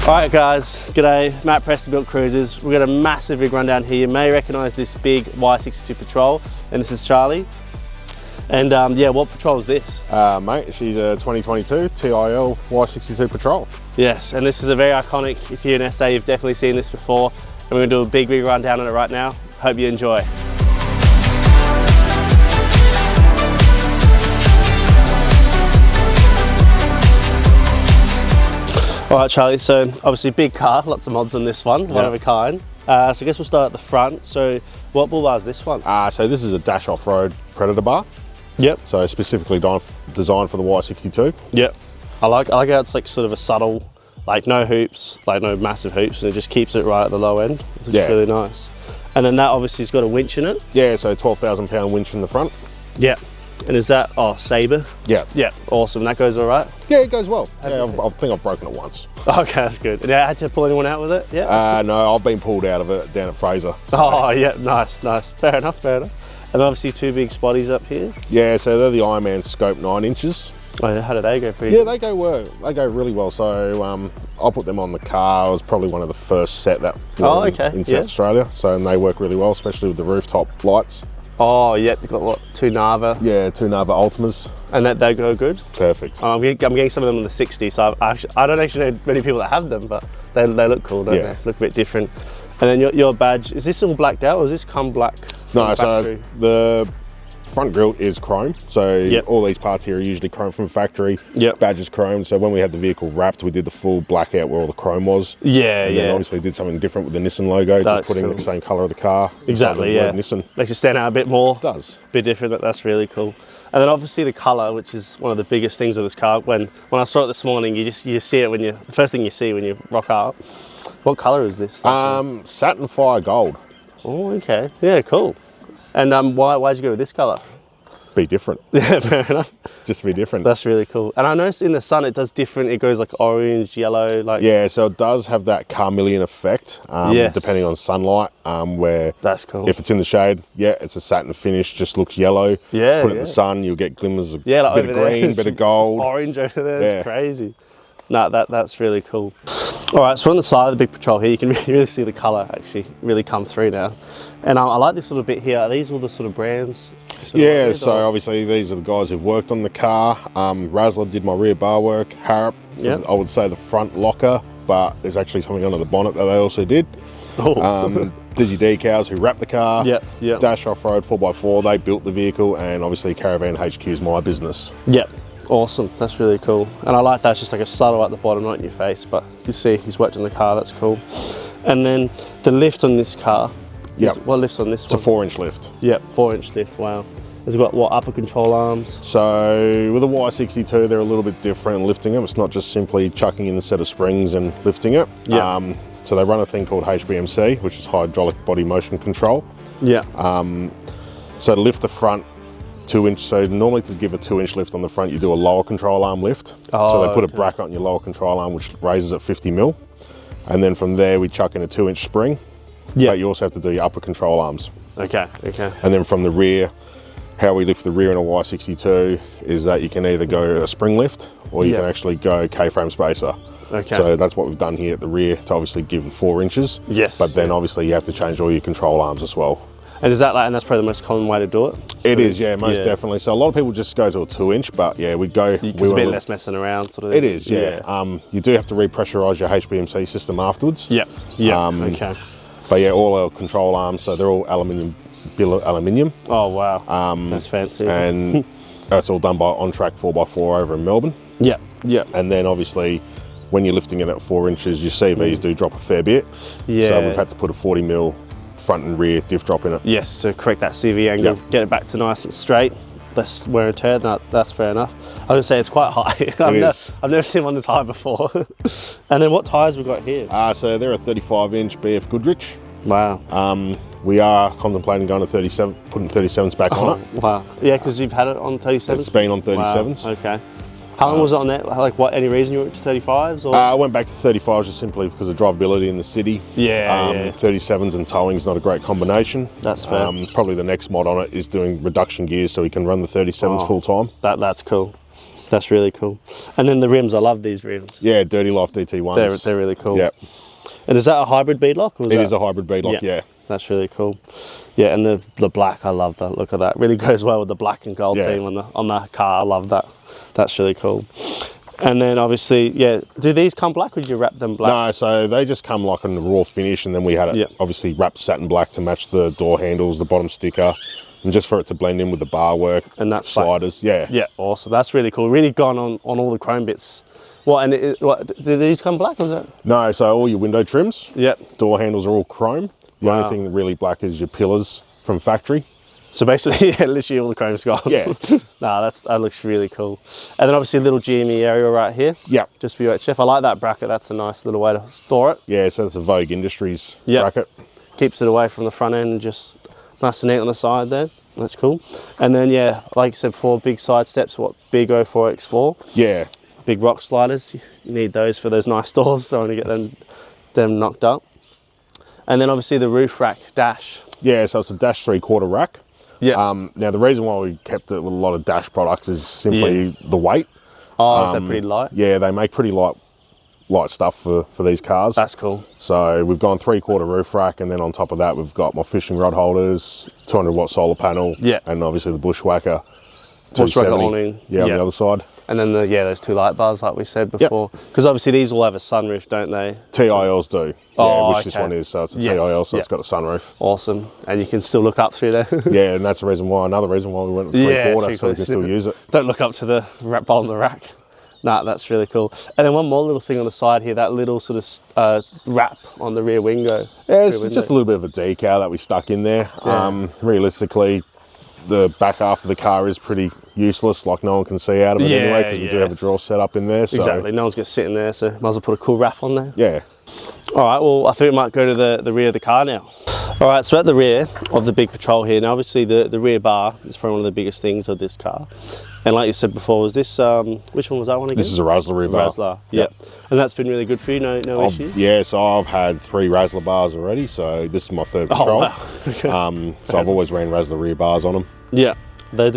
Alright guys, g'day, Matt Preston Built Cruisers. We've got a massive rig rundown here. You may recognise this big Y62 Patrol, and this is Charlie. And yeah, what Patrol is this? Mate, she's a 2022 TIL Y62 Patrol. Yes, and this is a very iconic, if you're in SA, you've definitely seen this before. And we're going to do a big rundown on it right now. Hope you enjoy. Alright Charlie, so obviously big car, lots of mods on this one, one of a kind. So I guess we'll start at the front. So what bull bar is this one? So this is a dash off-road Predator bar. Yep. So specifically designed for the Y62. Yep. I like how it's like sort of a subtle, like no hoops, like no massive hoops, and it just keeps it right at the low end. It's really nice. And then that obviously has got a winch in it. Yeah, so 12,000 pound winch in the front. Yeah. And is that, Sabre? Yeah. Yeah, awesome. That goes all right? Yeah, it goes well. Yeah, I think I've broken it once. Okay, that's good. And I had to pull anyone out with it? Yeah. No, I've been pulled out of it down at Fraser. So. Oh, yeah, nice. Fair enough. And obviously two big spotties up here. Yeah, so they're the Ironman scope 9 inches. Oh, yeah, how do they go? Yeah, they go well. They go really well. So I'll put them on the car. It was probably one of the first set that in South Australia. So and they work really well, especially with the rooftop lights. Oh, yeah, you've got what, two Nava? Yeah, two Nava Ultimas. And they go good? Perfect. I'm getting some of them in the 60, so I don't actually know many people that have them, but they look cool, don't they? Look a bit different. And then your badge, is this all blacked out, or is this come black? No, so the front grille is chrome, so all these parts here are usually chrome from factory. Badge is chrome, so when we had the vehicle wrapped, we did the full blackout where all the chrome was. And then obviously did something different with the Nissan logo, just putting the same colour of the car. Exactly, yeah. Nissan. Makes it stand out a bit more. It does. A bit different, that's really cool. And then obviously the colour, which is one of the biggest things of this car. When I saw it this morning, you see it the first thing you see when you rock up. What colour is this? Satin Fire Gold. Oh, okay. Yeah, cool. And why'd you go with this colour? Be different. Yeah, fair enough. Just to be different. That's really cool. And I noticed in the sun it does different. It goes like orange, yellow, like. Yeah, so it does have that carmelian effect, depending on sunlight. Where that's cool. If it's in the shade, it's a satin finish, just looks yellow. Yeah. Put it in the sun, you'll get glimmers of like bit of green, bit of gold. It's orange over there. It's crazy. No, that's really cool. All right, so on the side of the big Patrol here, you can really see the colour actually really come through now. And I like this little bit here. Are these all the sort of brands? So obviously these are the guys who've worked on the car. Razzler did my rear bar work. Harrop, I would say the front locker, but there's actually something under the bonnet that they also did. Dizzy Decals, who wrapped the car. Dash Off-Road 4x4, they built the vehicle, and obviously Caravan HQ is my business. Awesome, that's really cool. And I like that, it's just like a subtle at the bottom, not in your face, but you see he's worked on the car, that's cool. And then the lift on this car, what lift's on this one? It's a 4-inch lift. 4-inch lift, wow. It's got what, upper control arms? So with a Y62, they're a little bit different in lifting them. It's not just simply chucking in a set of springs and lifting it. So they run a thing called HBMC, which is hydraulic body motion control. So to lift the front, 2-inch, so normally to give a 2-inch lift on the front, you do a lower control arm lift. So they put a bracket on your lower control arm, which raises at 50 mil. And then from there, we chuck in a 2-inch spring. But you also have to do your upper control arms. Okay. And then from the rear, how we lift the rear in a Y62 is that you can either go a spring lift, or you can actually go K-frame spacer. So that's what we've done here at the rear to obviously give the 4 inches. But then obviously you have to change all your control arms as well. And is that and that's probably the most common way to do it? It is, most definitely. So a lot of people just go to a 2-inch, but we go. It's a bit less messing around, sort of thing. It is, you do have to repressurise your HBMC system afterwards. Okay. But all our control arms, so they're all aluminium, billet aluminium. Oh wow, that's fancy. And that's all done by On-Track 4x4 over in Melbourne. And then obviously, when you're lifting it at 4 inches, your CVs do drop a fair bit. So we've had to put a 40 mil front and rear diff drop in it. Yes, to correct that CV angle, get it back to nice and straight, less wear and tear. No, that's fair enough. I was gonna say it's quite high. I've never seen one this high before. And then what tyres we got here? So they're a 35-inch BF Goodrich. Wow. We are contemplating going to 37, putting 37s back on it. Wow. Yeah, because you've had it on 37s? It's been on 37s. Wow. Okay. How long was it on that? Like, what? Any reason you went to 35s? Or? I went back to 35s just simply because of drivability in the city. 37s and towing is not a great combination. That's fair. Probably the next mod on it is doing reduction gears so we can run the 37s full time. That's cool. That's really cool. And then the rims, I love these rims. Yeah, Dirty Life DT1s. They're really cool. Yep. And is that a hybrid beadlock? It is a hybrid beadlock, yeah. That's really cool. Yeah, and the black, I love that. Look at that. Really goes well with the black and gold theme on the car. I love that. That's really cool. And then obviously, yeah, do these come black or did you wrap them black? No, so they just come like in the raw finish, and then we had it obviously wrapped satin black to match the door handles, the bottom sticker, and just for it to blend in with the bar work. And that's sliders, Yeah, awesome. That's really cool. Really gone on all the chrome bits. What, and do these come black or is that? No, so all your window trims, door handles are all chrome. The only thing really black is your pillars from factory. So basically, literally all the chrome's gone. Yeah. Nah, that looks really cool. And then obviously a little GME area right here. Yeah. Just for UHF. I like that bracket. That's a nice little way to store it. Yeah, so it's a Vogue Industries bracket. Keeps it away from the front end and just nice and neat on the side there. That's cool. And then, yeah, like you said before, big side steps, big 04X4. Yeah. Big rock sliders. You need those for those nice doors. Don't want to get them knocked up. And then obviously the roof rack dash. Yeah, so it's a dash 3/4 rack. Yeah. Now the reason why we kept it with a lot of dash products is simply the weight. Oh, they're pretty light. Yeah, they make pretty light stuff for these cars. That's cool. So we've gone 3/4 roof rack, and then on top of that we've got my fishing rod holders, 200-watt solar panel, and obviously the bushwhacker. Bushwhacker awning. On the other side. And then those two light bars like we said before. Because obviously these all have a sunroof, don't they? TILs do. Which this one is. So it's a TIL, so it's got a sunroof. Awesome. And you can still look up through there. Yeah, and that's another reason why we went with 3/4, so we can still use it. Don't look up to the bottom of the rack. Nah, that's really cool. And then one more little thing on the side here, that little sort of wrap on the rear window. Yeah, it's just a little bit of a decal that we stuck in there. Yeah. Realistically, the back half of the car is pretty useless, like no one can see out of it anyway, because we do have a drawer set up in there. So. Exactly, no one's going to sit in there, so might as well put a cool wrap on there. Yeah. All right, well, I think we might go to the rear of the car now. All right, so at the rear of the big Patrol here, now obviously the rear bar is probably one of the biggest things of this car. And like you said before, was this, which one was that one again? This is a Razzler rear bar. Razzler, yeah. And that's been really good for you, no issues? Yeah, so I've had 3 Razzler bars already, so this is my 3rd Patrol. Wow. Okay. So I've always ran Razzler rear bars on them. Yeah. They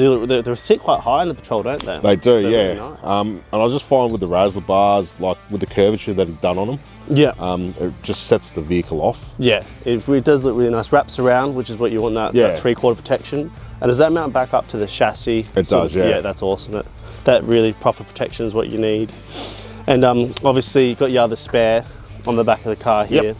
sit quite high in the Patrol, don't they? They do, They're yeah. really nice. And I just find with the Razzler bars, like with the curvature that is done on them, it just sets the vehicle off. Yeah, it really does look really nice. Wraps around, which is what you want, that 3/4 protection. And does that mount back up to the chassis? It does, yeah. Yeah, that's awesome. That really proper protection is what you need. And obviously you've got your other spare on the back of the car here. Yep.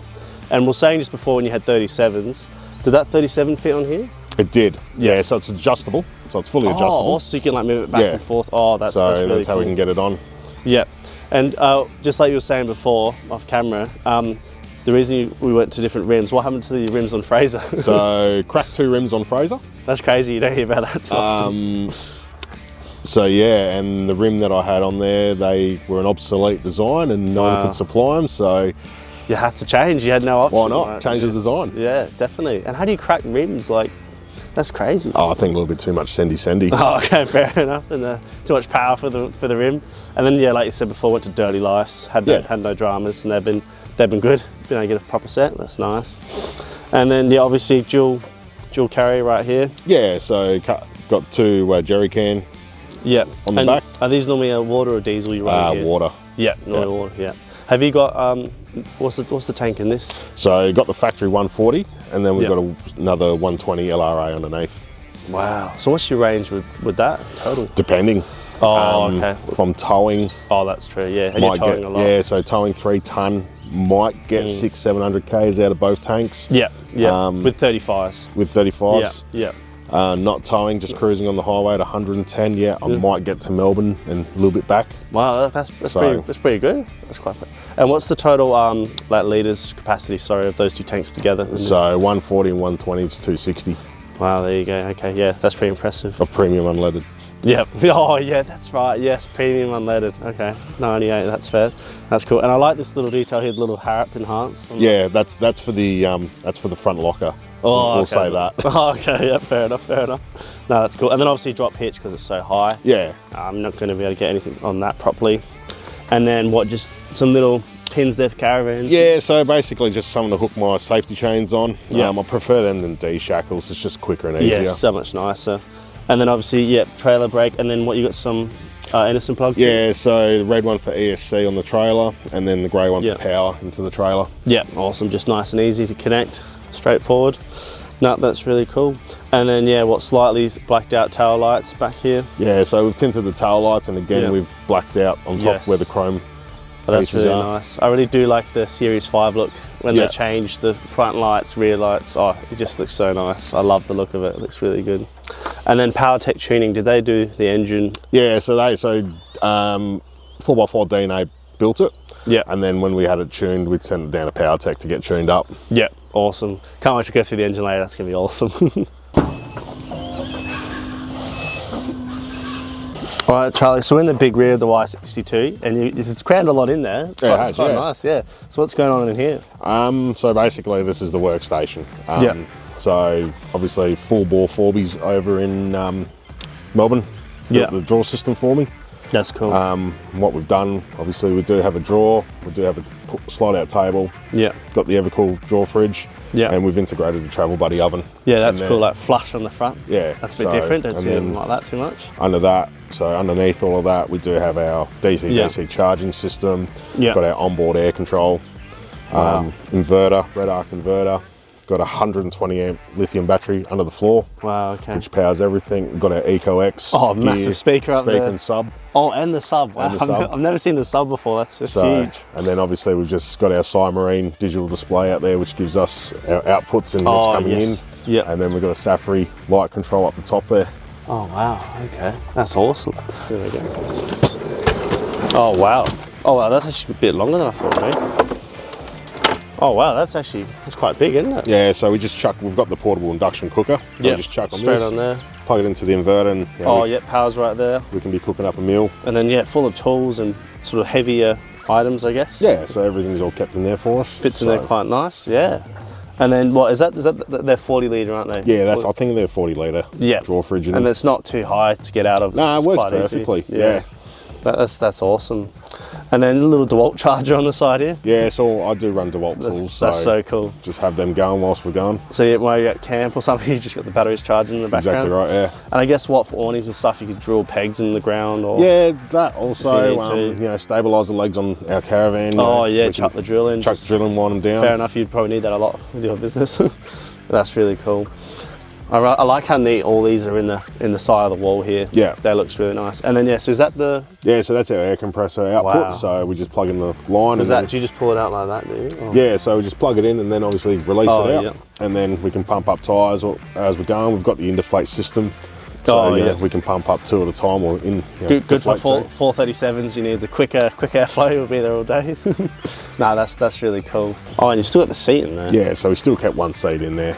And we were saying just before when you had 37s, did that 37 fit on here? It did, yeah, so it's adjustable. So it's fully adjustable. Oh, so you can like move it back and forth. Oh, that's really cool. That's how we can get it on. Yeah, and just like you were saying before, off camera, the reason we went to different rims, what happened to the rims on Fraser? So, cracked 2 rims on Fraser. That's crazy, you don't hear about that too often. So yeah, and the rim that I had on there, they were an obsolete design and no one could supply them, so... You had to change, you had no option. Why not? Change the design. Yeah, definitely. And how do you crack rims? Like, that's crazy. Oh, I think a little bit too much sendy. Oh, okay, fair enough. And too much power for the rim. And then, yeah, like you said before, went to Dirty Lifes, had no dramas, and they've been good. Been able to get a proper set. That's nice. And then, yeah, obviously dual carrier right here. Yeah, so got 2 jerry can. Yeah. On the back. Are these normally water or diesel you run here? Water. Yeah, normally water. Yeah. Have you got what's the tank in this? So got the factory 140, and then we've got another 120 LRA underneath. Wow. So what's your range with that total? Depending. Oh, okay. From towing. Oh, that's true. Yeah. And you're towing a lot. Yeah. So towing 3 ton might get 600-700 k's out of both tanks. Yeah. Yeah. With 35s. With 35s. Yeah. Not towing, just cruising on the highway at 110. Yeah, I might get to Melbourne and a little bit back. Wow, that's pretty good. That's quite good. And what's the total litres capacity? Sorry, of those 2 tanks together? So 140 and 120 is 260. Wow, there you go. Okay, yeah, that's pretty impressive. Of premium unleaded. Yep. Oh yeah, that's right. Yes, premium unleaded. Okay, 98. That's fair. That's cool. And I like this little detail here, the little Harrop enhance. Yeah, that's for the front locker. Oh, we'll say that. Oh, okay. Yeah, fair enough. No, that's cool. And then obviously drop hitch because it's so high. Yeah. I'm not going to be able to get anything on that properly. And then just some little pins there for caravans? Yeah, so basically just something to hook my safety chains on. Yeah. I prefer them than D-shackles. It's just quicker and easier. Yeah, so much nicer. And then obviously, trailer brake. And then you got some Anderson plugs? Yeah, so the red one for ESC on the trailer, and then the grey one for power into the trailer. Yeah, awesome. Just nice and easy to connect, straightforward. No, that's really cool. And then, yeah, what, slightly blacked out tail lights back here? Yeah, so we've tinted the tail lights, and again, we've blacked out on top where the chrome that's really nice. I really do like the Series 5 look when they change the front lights, rear lights. Oh, it just looks so nice. I love the look of it. It looks really good. And then PowerTech tuning, did they do the engine? Yeah, so 4x4 DNA built it. Yeah. And then when we had it tuned, we'd send it down to PowerTech to get tuned up. Yeah, awesome. Can't wait to go through the engine later. That's going to be awesome. All right, Charlie, so we're in the big rear of the Y62, and it's crammed a lot in there. It's quite nice, yeah. So what's going on in here? So basically, this is the workstation. So obviously, full bore Forbies over in Melbourne. The drawer system for me. That's cool. What we've done, obviously, we do have a drawer. We do have a slide-out table. Yeah. Got the Evercool drawer fridge. Yeah. And we've integrated the Travel Buddy oven. Yeah, that's cool, like flush on the front. Yeah. That's a bit different, don't see them like that too much. Under that, so underneath all of that, we do have our DC-DC charging system. Yeah. Got our onboard air control, inverter, red arc inverter. Got a 120 amp lithium battery under the floor. Wow, okay. Which powers everything. We've got our EcoX. Oh, massive speaker up there. Speaker and sub. Oh, and the sub. Wow, and the sub. I've never seen the sub before. That's just huge. And then obviously we've just got our Cymarine digital display out there, which gives us our outputs and what's coming in. Yeah. And then we've got a Safari light control up the top there. Oh, wow. Okay. That's awesome. There we go. Oh, wow. Oh, wow. That's actually a bit longer than I thought, mate. Oh wow, that's quite big, isn't it? Yeah, so we've got the portable induction cooker. Yeah, just chuck on straight on there. Plug it into the inverter and power's right there. We can be cooking up a meal. And then full of tools and sort of heavier items, I guess. Yeah, so everything's all kept in there for us. Fits in there quite nice, yeah. And then what is that they're 40 litre, aren't they? Yeah, I think they're 40 litre drawer fridge in them. And it's not too high to get out of. No, it works perfectly. Yeah. That's awesome. And then a little DeWalt charger on the side here. Yeah, so I do run DeWalt tools. That's so cool. Just have them going whilst we're going. So while you're at camp or something, you just got the batteries charging in the background. Exactly right, yeah. And I guess what, for awnings and stuff, you could drill pegs in the ground or... Yeah, that also, stabilise the legs on our caravan. Oh yeah, chuck the drill in. Chuck the drill in, wind them down. Fair enough, you'd probably need that a lot with your business. That's really cool. I like how neat all these are in the side of the wall here. Yeah. That looks really nice. And then, so is that the... Yeah, so that's our air compressor output. Wow. So we just plug in the line. So do you just pull it out like that, do you? Oh. Yeah, so we just plug it in and then obviously release it out. Yeah. And then we can pump up tyres as we're going. We've got the in-deflate system. So we can pump up 2 at a time or in. Good for 437s. You need the quick airflow. We'll be there all day. No, that's really cool. Oh, and you still got the seat in there. Yeah, so we still kept one seat in there.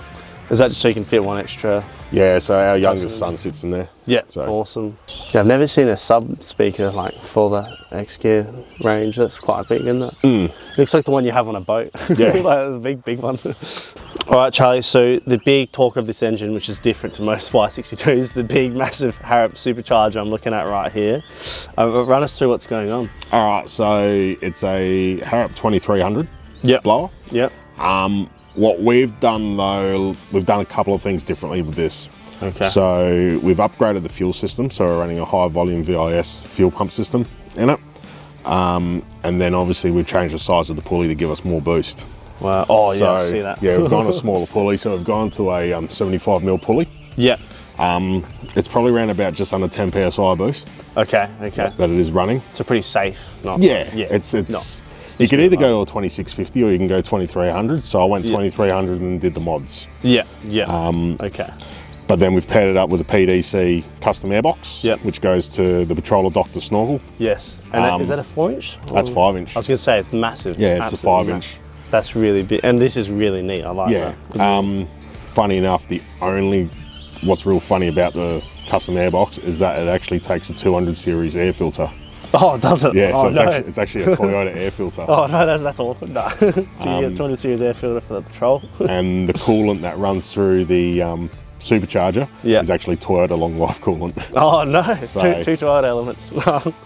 Is that just so you can fit one extra? Yeah, so our youngest son sits in there. Yeah, so. Awesome. Yeah, I've never seen a sub speaker like for the X-Gear range. That's quite big, isn't it? Looks like the one you have on a boat. Yeah. Like a big one. All right, Charlie, so the big talk of this engine, which is different to most Y62s, the big, massive Harrop supercharger I'm looking at right here. Run us through what's going on. All right, so it's a Harrop 2300 blower. Yep. What we've done though, we've done a couple of things differently with this. Okay. So we've upgraded the fuel system, so we're running a high volume VIS fuel pump system in it. And then obviously we've changed the size of the pulley to give us more boost. Wow. Oh yeah, I see that. Yeah, we've gone a smaller pulley, so we've gone to a 75mm pulley. Yeah. It's probably around about just under 10 PSI boost. Okay. That it is running. So pretty safe. It's you can either go to a 2650 or you can go 2300. So I went 2300 and did the mods. Yeah. Okay. But then we've paired it up with a PDC custom airbox, which goes to the Patroller Doctor snorkel. Yes. And is that a 4-inch? That's 5-inch. I was going to say it's massive. Yeah, it's a 5-inch. That's really big, and this is really neat. I like that. Funny enough, what's real funny about the custom airbox is that it actually takes a 200 series air filter. Oh, does it? Yeah, so it's actually a Toyota air filter. Oh no, that's awful. No. So you get a 200 series air filter for the Patrol. And the coolant that runs through the supercharger is actually Toyota long life coolant. Oh no, so, two Toyota elements.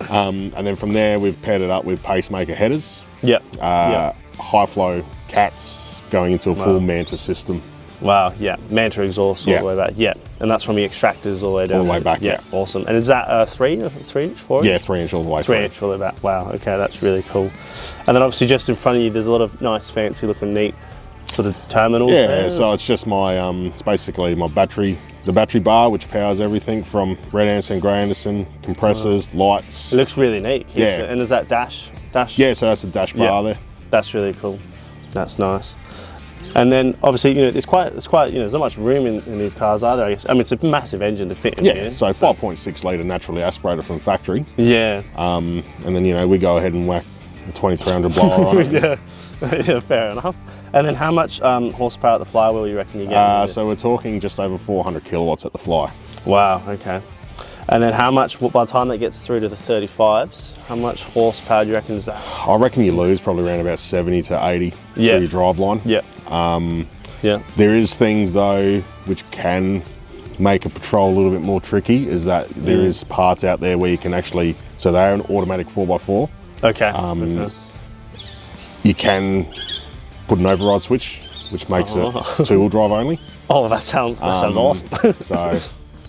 And then from there we've paired it up with pacemaker headers. Yep. High flow cats going into a full Manta system. Wow, yeah. Manta exhaust all the way back. Yeah. And that's from the extractors all the way down. All the way back, yeah. Awesome. And is that 3 inch, 4 inch? Yeah, 3 inch all the way. 3 inch all the way back. Wow, okay, that's really cool. And then obviously just in front of you, there's a lot of nice, fancy looking, neat sort of terminals there. So it's just my, it's basically my battery, the battery bar, which powers everything from Red Anderson, Grey Anderson, compressors, lights. It looks really neat. Yeah. And is that dash? Yeah, so that's the dash bar there. That's really cool. That's nice. And then obviously, you know, it's quite, you know, there's not much room in these cars either, I guess. I mean, it's a massive engine to fit in here. So 5.6 litre naturally aspirated from factory. Yeah. And then, you know, we go ahead and whack a 2300 blower on it. Yeah, fair enough. And then how much horsepower at the flywheel you reckon you get? So we're talking just over 400 kilowatts at the fly. Wow, okay. And then how much, by the time that gets through to the 35s, how much horsepower do you reckon is that? I reckon you lose probably around about 70 to 80 through your drive line. There is things though which can make a Patrol a little bit more tricky, is that there is parts out there where you can actually, so they are an automatic 4x4. Okay. You can put an override switch, which makes it two-wheel drive only. Oh, that sounds awesome.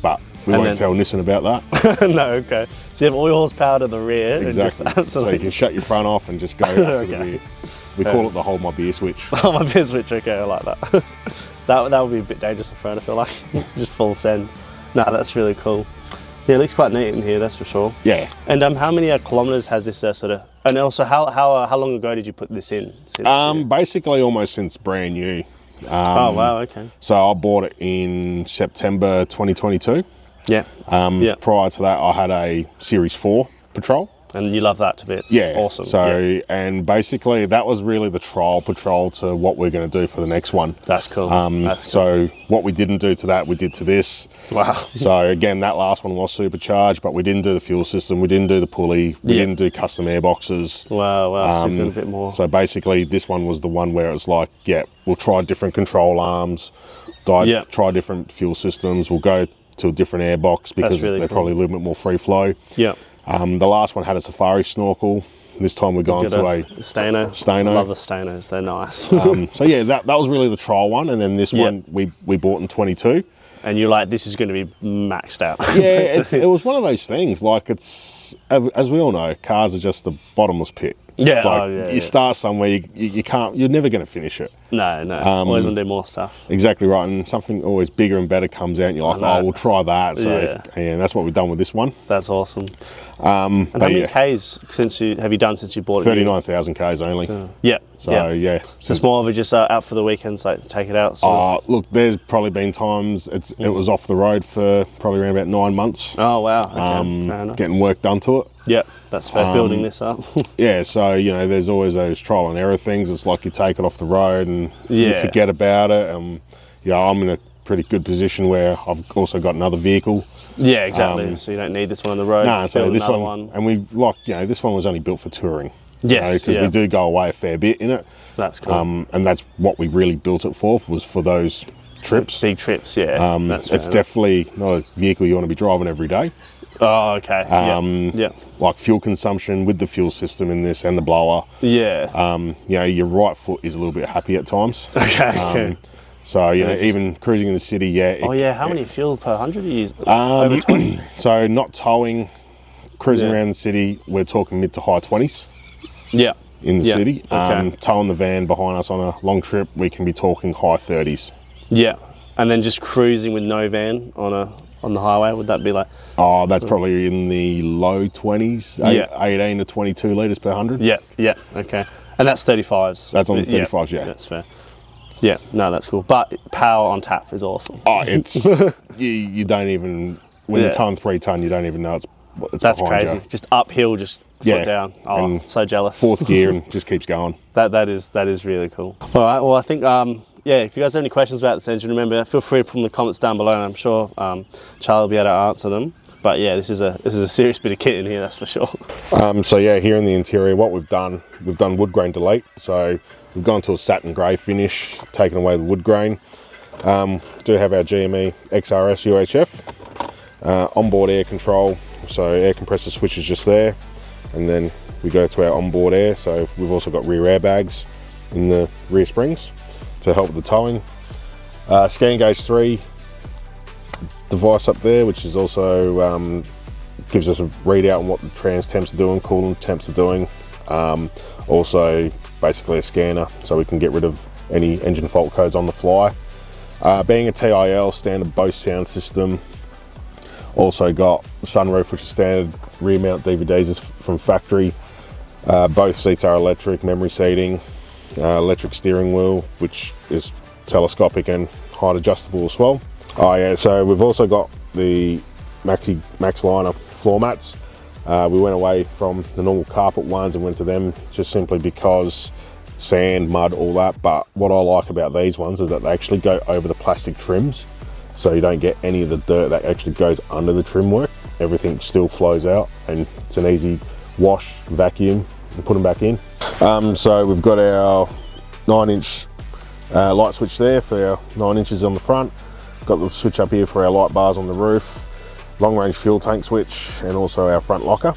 But we won't tell Nissan about that. No, okay. So you have all your horsepower to the rear. Exactly. And just so you can shut your front off and just go up to the rear. We call it the hold my beer switch. Hold my beer switch, okay, I like that. that would be a bit dangerous in front, I feel like. Just full send. No, that's really cool. Yeah, it looks quite neat in here, that's for sure. Yeah. And how many kilometres has this sort of, and also how long ago did you put this in? Basically almost since brand new. Oh, wow, okay. So I bought it in September 2022. Yeah. Prior to that, I had a Series 4 Patrol. And you love that to bits. Yeah. Awesome. So, and basically that was really the trial Patrol to what we're going to do for the next one. That's cool. So what we didn't do to that, we did to this. Wow. So again, that last one was supercharged, but we didn't do the fuel system, we didn't do the pulley, we didn't do custom airboxes. Wow, so you've done a bit more. So basically this one was the one where it's like, we'll try different control arms, try different fuel systems, we'll go to a different airbox because they're probably a little bit more free flow. Yeah. The last one had a safari snorkel. This time we're going to a Stano. Stano. I love the Stanos, they're nice. So yeah, that was really the trial one, and then this one we bought in 22. And you're like, this is going to be maxed out. Yeah, it was one of those things. Like, it's, as we all know, cars are just a bottomless pit. Yeah, it's like, you start somewhere, you can't, you're never going to finish it. No. Always want to do more stuff. Exactly right, and something always bigger and better comes out, and you're like, we'll try that. So yeah, that's what we've done with this one. That's awesome. And how many Ks have you done since you bought it? 39,000 Ks only. So yeah. So it's more of a just out for the weekends, like take it out. Look, there's probably been times it was off the road for probably around about 9 months. Oh wow. Okay. Fair enough. Getting work done to it. Yep, that's fair. Building this up. Yeah, so you know, there's always those trial and error things. It's like you take it off the road and you forget about it. I'm in a pretty good position where I've also got another vehicle. Yeah, exactly. So you don't need this one on the road. No, so this one, and this one was only built for touring. Yes, because we do go away a fair bit in it. That's cool. And that's what we really built it for, was for those trips. Big trips, yeah. It's definitely not a vehicle you want to be driving every day. Oh, okay. Like fuel consumption with the fuel system in this and the blower. Yeah. Your right foot is a little bit happy at times. Okay. So, even cruising in the city, how many fuel per 100 you use? Over 20? So not towing, cruising around the city, we're talking mid to high 20s. Yeah. In the city. Towing the van behind us on a long trip, we can be talking high 30s. Yeah. And then just cruising with no van on the highway, would that be like? Oh, that's probably in the low 20s, 18 to 22 litres per 100. Yeah, okay. And that's 35s. That's on the 35s, yeah. That's fair. Yeah, no, that's cool. But power on tap is awesome. Oh, it's, you don't even, when you're towing 3 tonne, you don't even know it's that's behind crazy. You. Just uphill, just foot down. Oh, and so jealous. 4th gear and just keeps going. That is really cool. All right, well, I think, if you guys have any questions about this engine, remember, feel free to put them in the comments down below, and I'm sure Charlie will be able to answer them. But yeah, this is a serious bit of kit in here, that's for sure. So yeah, here in the interior, what we've done wood grain delete. So we've gone to a satin grey finish, taken away the wood grain. Do have our GME XRS UHF, onboard air control, so air compressor switch is just there, and then we go to our onboard air. So we've also got rear airbags in the rear springs to help with the towing. Scan gauge 3 device up there, which is also gives us a readout on what the trans temps are doing, coolant temps are doing. Also basically a scanner so we can get rid of any engine fault codes on the fly. Being a TIL, standard Bose sound system. Also got sunroof, which is standard rear mount DVDs from factory. Both seats are electric, memory seating, electric steering wheel, which is telescopic and height adjustable as well. Oh yeah, so we've also got the Max Liner floor mats. We went away from the normal carpet ones and went to them just simply because sand, mud, all that. But what I like about these ones is that they actually go over the plastic trims, so you don't get any of the dirt that actually goes under the trim work. Everything still flows out and it's an easy wash, vacuum, and put them back in. So we've got our 9-inch light switch there for our 9 inches on the front. Got the switch up here for our light bars on the roof, long range fuel tank switch, and also our front locker.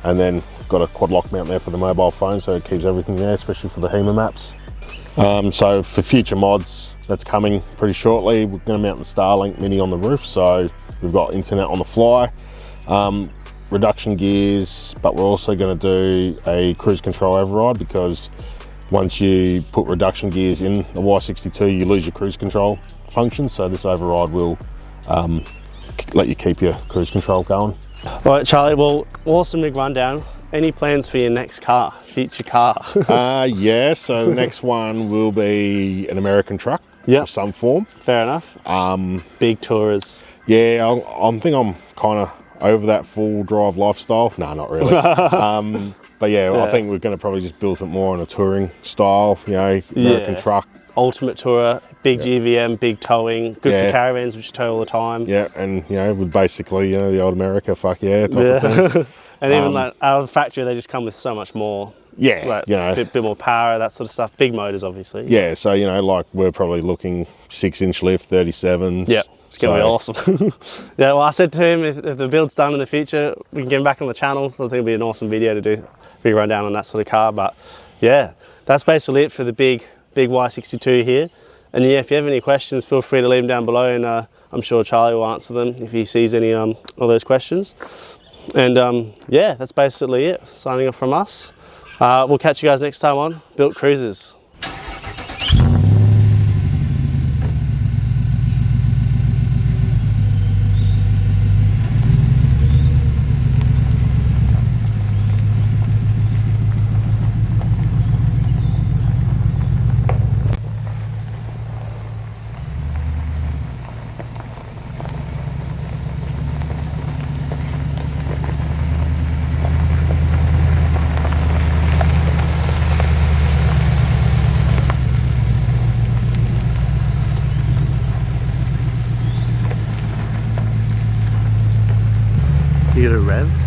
And then got a quad lock mount there for the mobile phone, so it keeps everything there, especially for the HEMA maps. So for future mods, that's coming pretty shortly. We're going to mount the Starlink Mini on the roof, so we've got internet on the fly. Reduction gears, but we're also going to do a cruise control override, because once you put reduction gears in the Y62, you lose your cruise control function, so this override will let you keep your cruise control going. All right, Charlie, well, awesome big rundown. Any plans for your next car, future car? Yeah, so the next one will be an American truck of some form. Fair enough. Big tourers. Yeah, I think I'm kind of over that full drive lifestyle. No, not really. But yeah, I think we're going to probably just build it more on a touring style, you know, American truck. Ultimate tourer, big GVM, big towing, good for caravans, which you tow all the time. Yeah, and you know, with basically, you know, the old America, fuck yeah, type of thing. And even like out of the factory, they just come with so much more. Yeah, like, you know, bit more power, that sort of stuff. Big motors, obviously. Yeah, so you know, like we're probably looking 6-inch lift, 37s. Yeah. It's going to be awesome. Yeah, well, I said to him, if the build's done in the future, we can get him back on the channel. I think it'll be an awesome video to do, big rundown on that sort of car. But yeah, that's basically it for the big Y62 here. And yeah, if you have any questions, feel free to leave them down below, and I'm sure Charlie will answer them if he sees any of those questions. And yeah, that's basically it. Signing off from us. We'll catch you guys next time on Built Cruisers. You get a rev?